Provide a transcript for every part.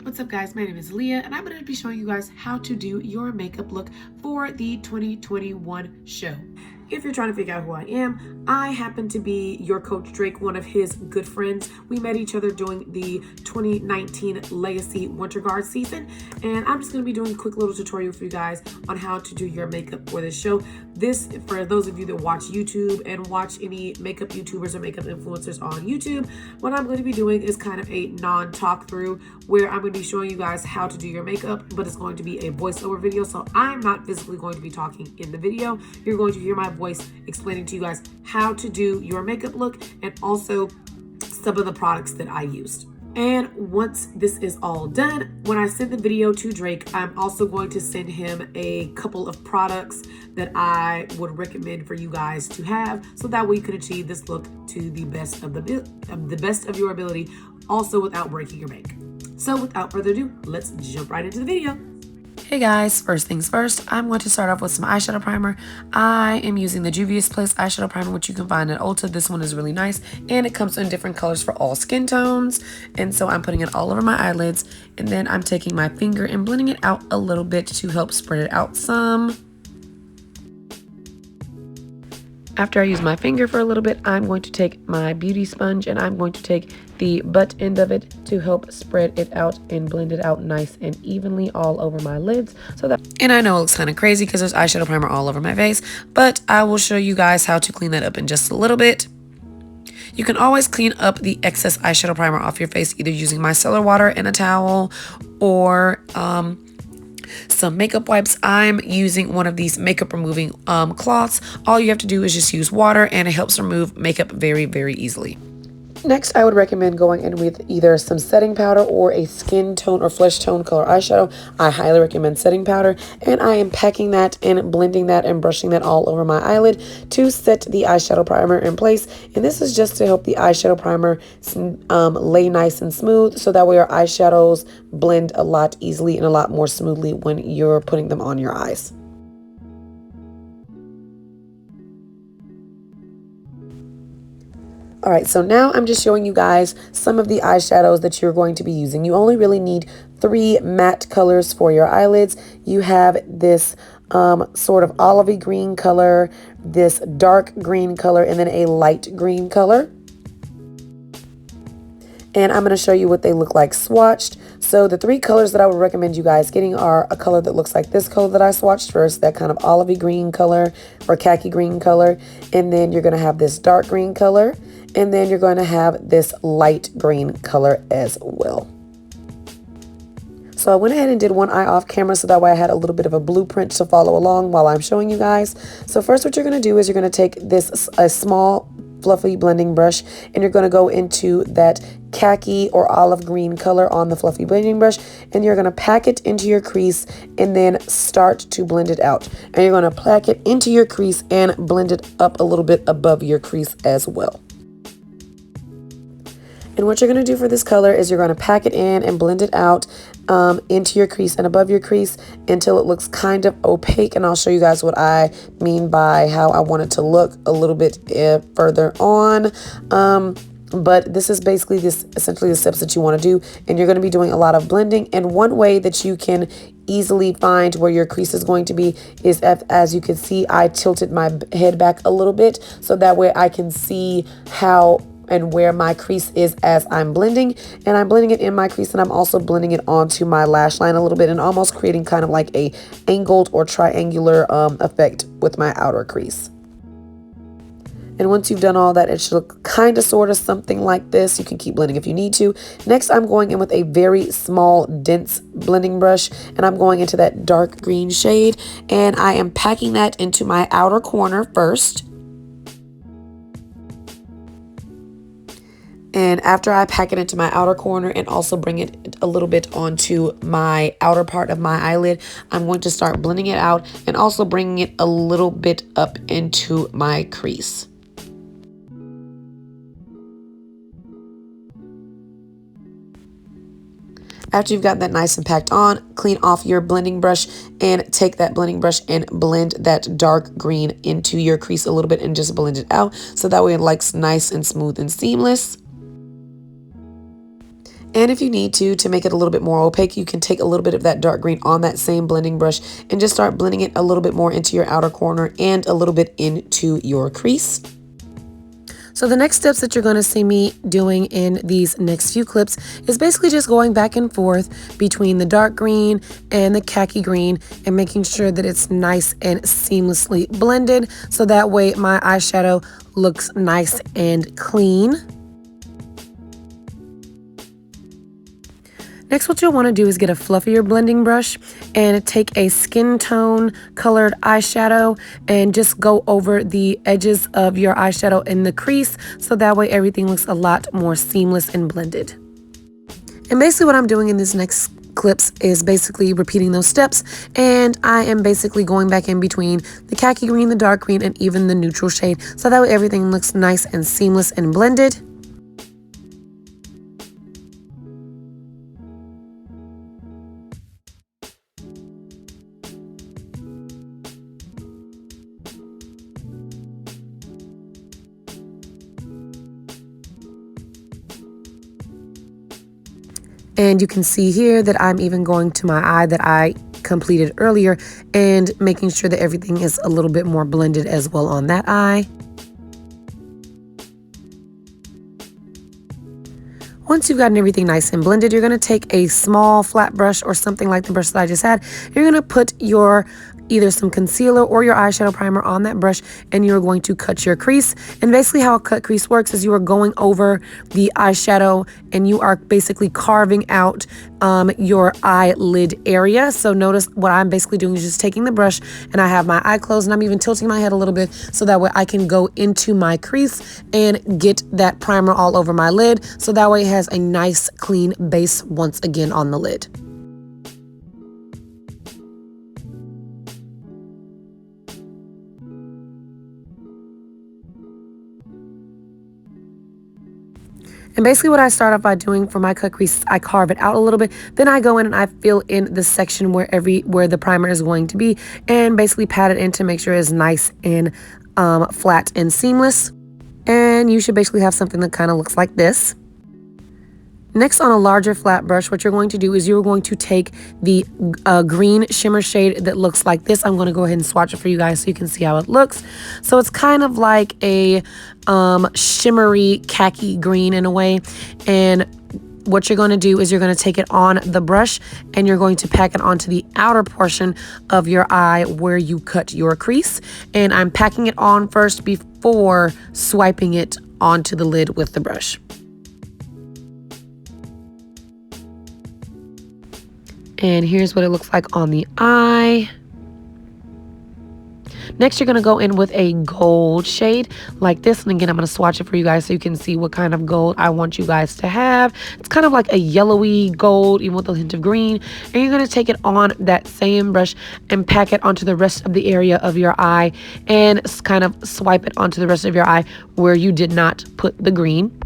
What's up guys, my name is Leah and I'm going to be showing you guys how to do your makeup look for the 2021 show. If you're trying to figure out who I am, I happen to be your Coach Drake, one of his good friends. We met each other during the 2019 Legacy Winter Guard season, and I'm just going to be doing a quick little tutorial for you guys on how to do your makeup for this show. This, for those of you that watch YouTube and watch any makeup YouTubers or makeup influencers on YouTube, what I'm going to be doing is kind of a non-talk through where I'm going to be showing you guys how to do your makeup, but it's going to be a voiceover video, so I'm not physically going to be talking in the video. You're going to hear my voice explaining to you guys how to do your makeup look and also some of the products that I used. And once this is all done, when I send the video to Drake, I'm also going to send him a couple of products that I would recommend for you guys to have, so that way you can achieve this look to the best of your ability, also without breaking your bank. So without further ado, let's jump right into the video. Hey guys, first things first, I'm going to start off with some eyeshadow primer. I am using the Juvia's Place eyeshadow primer, which you can find at Ulta. This one is really nice, and it comes in different colors for all skin tones. And so I'm putting it all over my eyelids, and then I'm taking my finger and blending it out a little bit to help spread it out some. After I use my finger for a little bit, I'm going to take my beauty sponge and I'm going to take the butt end of it to help spread it out and blend it out nice and evenly all over my lids. And I know it looks kind of crazy because there's eyeshadow primer all over my face, but I will show you guys how to clean that up in just a little bit. You can always clean up the excess eyeshadow primer off your face either using micellar water and a towel or some makeup wipes. I'm using one of these makeup removing cloths. All you have to do is just use water and it helps remove makeup very, very easily. Next, I would recommend going in with either some setting powder or a skin tone or flesh tone color eyeshadow. I highly recommend setting powder, and I am packing that and blending that and brushing that all over my eyelid to set the eyeshadow primer in place. And this is just to help the eyeshadow primer lay nice and smooth, so that way our eyeshadows blend a lot easily and a lot more smoothly when you're putting them on your eyes. All right, so now I'm just showing you guys some of the eyeshadows that you're going to be using. You only really need 3 matte colors for your eyelids. You have this sort of olivey green color, this dark green color, and then a light green color. And I'm going to show you what they look like swatched. So the 3 colors that I would recommend you guys getting are a color that looks like this color that I swatched first, that kind of olivey green color or khaki green color. And then you're going to have this dark green color. And then you're going to have this light green color as well. So I went ahead and did one eye off camera so that way I had a little bit of a blueprint to follow along while I'm showing you guys. So first what you're going to do is you're going to take a small fluffy blending brush and you're going to go into that khaki or olive green color on the fluffy blending brush, and you're going to pack it into your crease and then start to blend it out. And you're going to pack it into your crease and blend it up a little bit above your crease as well. And what you're going to do for this color is you're going to pack it in and blend it out into your crease and above your crease until it looks kind of opaque. And I'll show you guys what I mean by how I want it to look a little bit further on. But this is basically essentially the steps that you want to do. And you're going to be doing a lot of blending. And one way that you can easily find where your crease is going to be is, as you can see, I tilted my head back a little bit so that way I can see how and where my crease is as I'm blending. And I'm blending it in my crease, and I'm also blending it onto my lash line a little bit and almost creating kind of like a angled or triangular effect with my outer crease. And once you've done all that, it should look kind of sort of something like this. You can keep blending if you need to. Next, I'm going in with a very small, dense blending brush, and I'm going into that dark green shade, and I am packing that into my outer corner first. And after I pack it into my outer corner and also bring it a little bit onto my outer part of my eyelid, I'm going to start blending it out and also bringing it a little bit up into my crease. After you've got that nice and packed on, clean off your blending brush and take that blending brush and blend that dark green into your crease a little bit and just blend it out so that way it looks nice and smooth and seamless. And if you need to make it a little bit more opaque, you can take a little bit of that dark green on that same blending brush and just start blending it a little bit more into your outer corner and a little bit into your crease. So the next steps that you're going to see me doing in these next few clips is basically just going back and forth between the dark green and the khaki green and making sure that it's nice and seamlessly blended, so that way my eyeshadow looks nice and clean. Next, what you'll want to do is get a fluffier blending brush and take a skin tone colored eyeshadow and just go over the edges of your eyeshadow in the crease, so that way everything looks a lot more seamless and blended. And basically what I'm doing in this next clips is basically repeating those steps, and I am basically going back in between the khaki green, the dark green, and even the neutral shade, so that way everything looks nice and seamless and blended. And you can see here that I'm even going to my eye that I completed earlier and making sure that everything is a little bit more blended as well on that eye. Once you've gotten everything nice and blended, you're going to take a small flat brush or something like the brush that I just had. You're going to put your either some concealer or your eyeshadow primer on that brush, and you're going to cut your crease. And basically how a cut crease works is you are going over the eyeshadow and you are basically carving out your eyelid area. So notice what I'm basically doing is just taking the brush, and I have my eye closed, and I'm even tilting my head a little bit so that way I can go into my crease and get that primer all over my lid, so that way it has a nice clean base once again on the lid. And basically what I start off by doing for my cut crease, I carve it out a little bit. Then I go in and I fill in the section where the primer is going to be, and basically pat it in to make sure it's nice and flat and seamless. And you should basically have something that kind of looks like this. Next, on a larger flat brush, what you're going to do is you're going to take the green shimmer shade that looks like this. I'm going to go ahead and swatch it for you guys so you can see how it looks. So it's kind of like a shimmery khaki green in a way. And what you're going to do is you're going to take it on the brush and you're going to pack it onto the outer portion of your eye where you cut your crease. And I'm packing it on first before swiping it onto the lid with the brush. And here's what it looks like on the eye. Next, you're going to go in with a gold shade like this. And again, I'm going to swatch it for you guys so you can see what kind of gold I want you guys to have. It's kind of like a yellowy gold, even with a hint of green. And you're going to take it on that same brush and pack it onto the rest of the area of your eye and kind of swipe it onto the rest of your eye where you did not put the green.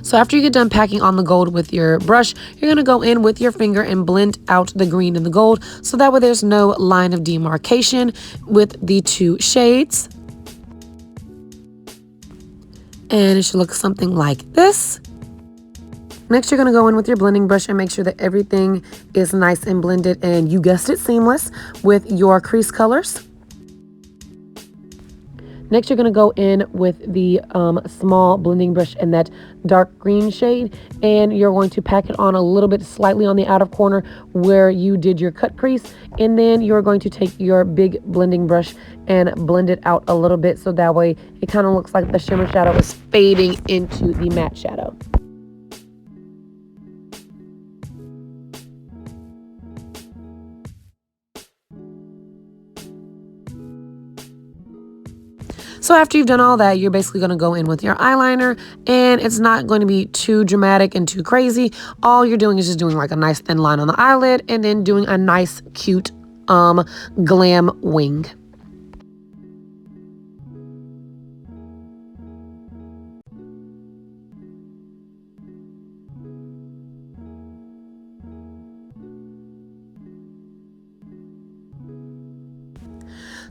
So after you get done packing on the gold with your brush, you're going to go in with your finger and blend out the green and the gold, so that way there's no line of demarcation with the two shades. And it should look something like this. Next, you're going to go in with your blending brush and make sure that everything is nice and blended and, you guessed it, seamless with your crease colors. Next, you're going to go in with the small blending brush in that dark green shade, and you're going to pack it on a little bit slightly on the outer corner where you did your cut crease. And then you're going to take your big blending brush and blend it out a little bit so that way it kind of looks like the shimmer shadow is fading into the matte shadow. So after you've done all that, you're basically going to go in with your eyeliner, and it's not going to be too dramatic and too crazy. All you're doing is just doing like a nice thin line on the eyelid and then doing a nice cute glam wing.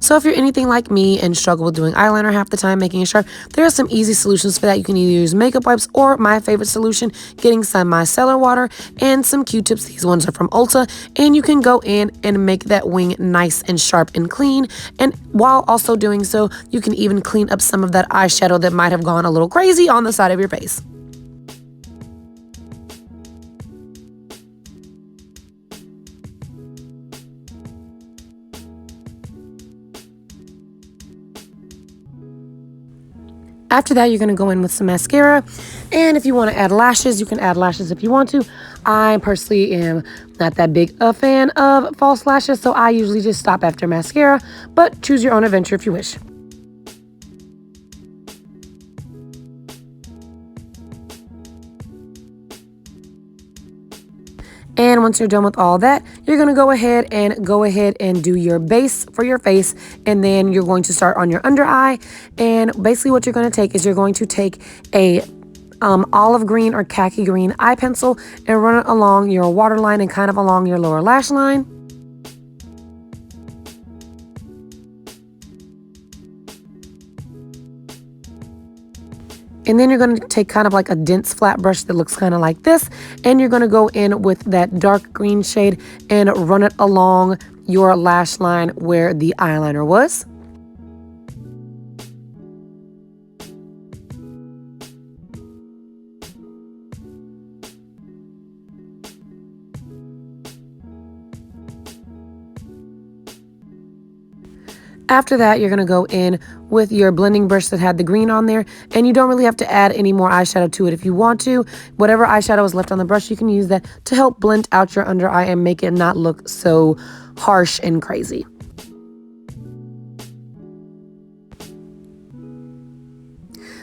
So if you're anything like me and struggle with doing eyeliner half the time, making it sharp, there are some easy solutions for that. You can either use makeup wipes or my favorite solution, getting some micellar water and some Q-tips. These ones are from Ulta, and you can go in and make that wing nice and sharp and clean. And while also doing so, you can even clean up some of that eyeshadow that might have gone a little crazy on the side of your face. After that, you're going to go in with some mascara. And if you want to add lashes, you can add lashes if you want to. I personally am not that big a fan of false lashes, so I usually just stop after mascara, but choose your own adventure if you wish. And once you're done with all that, you're going to go ahead and do your base for your face. And then you're going to start on your under eye. And basically what you're going to take is you're going to take a olive green or khaki green eye pencil and run it along your waterline and kind of along your lower lash line. And then you're going to take kind of like a dense flat brush that looks kind of like this, and you're going to go in with that dark green shade and run it along your lash line where the eyeliner was. After that, you're going to go in with your blending brush that had the green on there, and you don't really have to add any more eyeshadow to it if you want to. Whatever eyeshadow is left on the brush, you can use that to help blend out your under eye and make it not look so harsh and crazy.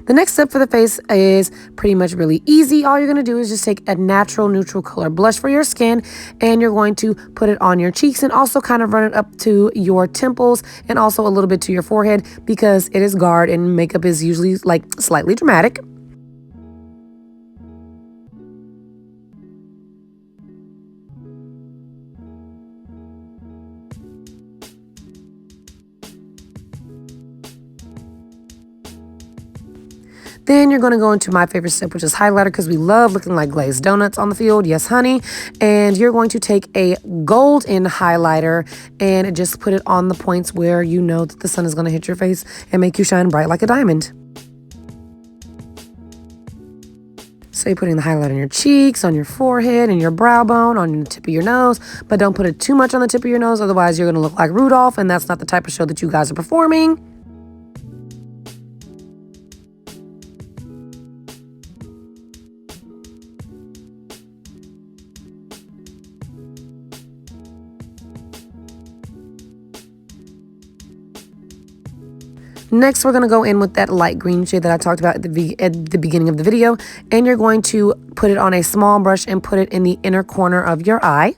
The next step for the face is pretty much really easy. All you're going to do is just take a natural neutral color blush for your skin, and you're going to put it on your cheeks and also kind of run it up to your temples and also a little bit to your forehead, because it is guard and makeup is usually like slightly dramatic. Then you're going to go into my favorite step, which is highlighter, because we love looking like glazed donuts on the field. Yes, honey. And you're going to take a golden highlighter and just put it on the points where you know that the sun is going to hit your face and make you shine bright like a diamond. So you're putting the highlight on your cheeks, on your forehead, and your brow bone, on the tip of your nose. But don't put it too much on the tip of your nose, otherwise you're going to look like Rudolph, and that's not the type of show that you guys are performing. Next, we're going to go in with that light green shade that I talked about at the beginning of the video, and you're going to put it on a small brush and put it in the inner corner of your eye.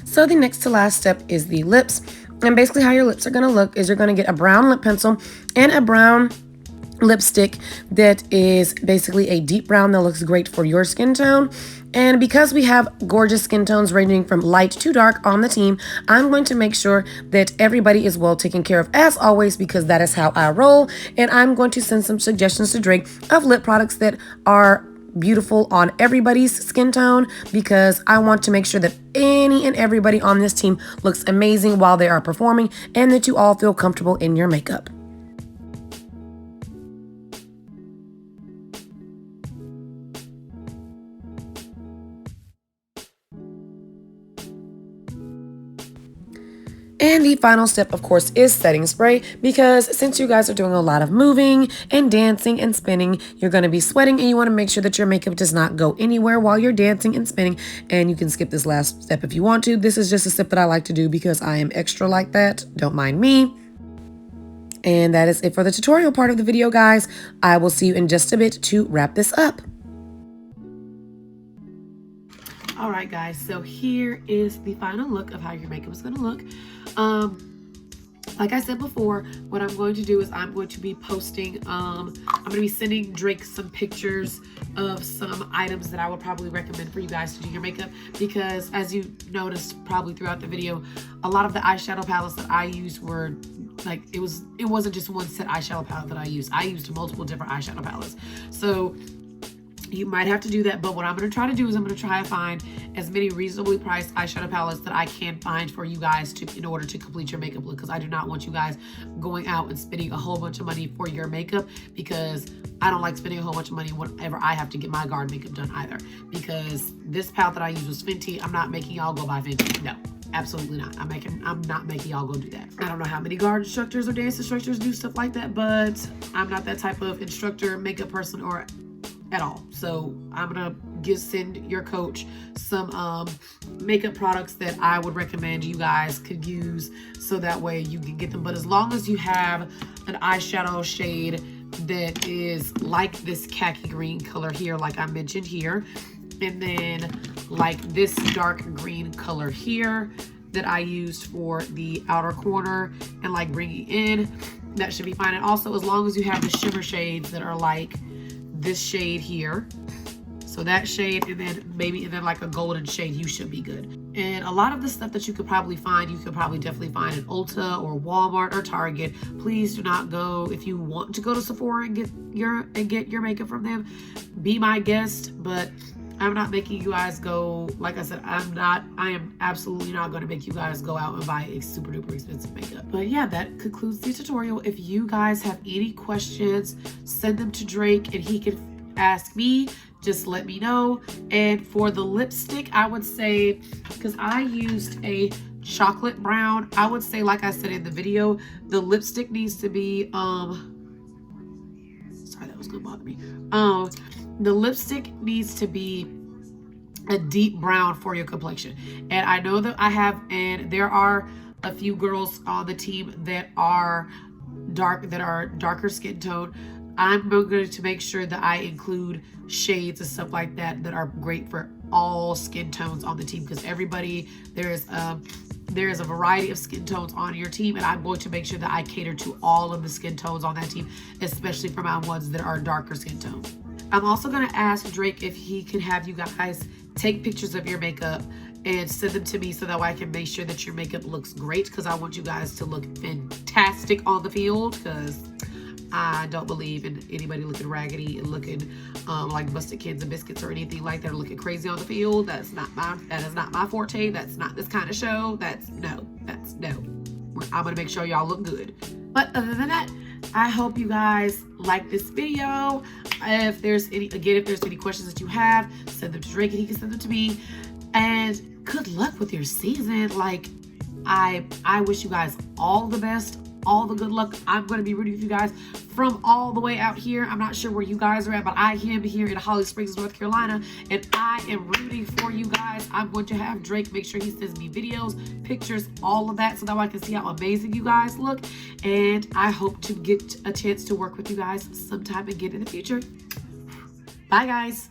So the next to last step is the lips, and basically how your lips are going to look is you're going to get a brown lip pencil and a brown lipstick that is basically a deep brown that looks great for your skin tone. And because we have gorgeous skin tones ranging from light to dark on the team, I'm going to make sure that everybody is well taken care of as always, because that is how I roll. And I'm going to send some suggestions to Drake of lip products that are beautiful on everybody's skin tone, because I want to make sure that any and everybody on this team looks amazing while they are performing, and that you all feel comfortable in your makeup. And the final step, of course, is setting spray, because since you guys are doing a lot of moving and dancing and spinning, you're going to be sweating, and you want to make sure that your makeup does not go anywhere while you're dancing and spinning. And you can skip this last step if you want to. This is just a step that I like to do because I am extra like that. Don't mind me. And that is it for the tutorial part of the video, guys. I will see you in just a bit to wrap this up. All right, guys, so here is the final look of how your makeup is going to look. Like I said before, what I'm going to do is I'm going to be posting, I'm going to be sending Drake some pictures of some items that I would probably recommend for you guys to do your makeup, because as you noticed probably throughout the video, a lot of the eyeshadow palettes that I used were like, it wasn't just one set eyeshadow palette that I used. I used multiple different eyeshadow palettes. So you might have to do that, but what I'm going to try to do is I'm going to try to find as many reasonably priced eyeshadow palettes that I can find for you guys in order to complete your makeup look, because I do not want you guys going out and spending a whole bunch of money for your makeup, because I don't like spending a whole bunch of money whenever I have to get my garden makeup done either. Because this palette that I used was Fenty. I'm not making y'all go buy Fenty. No. Absolutely not. I'm not making y'all go do that. I don't know how many garden instructors or dance instructors do stuff like that, but I'm not that type of instructor, makeup person, or at all. So I'm gonna send your coach some makeup products that I would recommend you guys could use, so that way you can get them. But as long as you have an eyeshadow shade that is like this khaki green color here, like I mentioned here, and then like this dark green color here that I used for the outer corner and like bringing in, that should be fine. And also, as long as you have the shimmer shades that are like this shade here, so that shade, and then like a golden shade, you should be good. And a lot of the stuff that you could probably find, you could probably definitely find at Ulta or Walmart or Target. Please do not go, if you want to go to Sephora and get your makeup from them, be my guest, but I'm not making you guys go. Like I said, I am absolutely not going to make you guys go out and buy a super duper expensive makeup. But yeah, that concludes the tutorial. If you guys have any questions, send them to Drake and he can ask me. Just let me know. And for the lipstick, I would say, because I used a chocolate brown, I would say, like I said in the video, the lipstick needs to be sorry, that was gonna bother me. The lipstick needs to be a deep brown for your complexion. And I know that there are a few girls on the team that are darker skin tone. I'm going to make sure that I include shades and stuff like that that are great for all skin tones on the team, because there is a variety of skin tones on your team, and I'm going to make sure that I cater to all of the skin tones on that team, especially for my ones that are darker skin tones. I'm also going to ask Drake if he can have you guys take pictures of your makeup and send them to me, so that way I can make sure that your makeup looks great, because I want you guys to look fantastic on the field, because I don't believe in anybody looking raggedy and looking like busted kids and biscuits or anything like that, or looking crazy on the field. That is not my forte. That's not this kind of show. That's no. I'm gonna make sure y'all look good. But other than that, I hope you guys like this video. If there's any questions that you have, send them to Drake and he can send them to me. And good luck with your season. Like, I wish you guys all the best, all the good luck. I'm going to be rooting for you guys from all the way out here. I'm not sure where you guys are at, but I am here in Holly Springs, North Carolina, and I am rooting for you guys. I'm going to have Drake make sure he sends me videos, pictures, all of that, so that way I can see how amazing you guys look. And I hope to get a chance to work with you guys sometime again in the future. Bye, guys.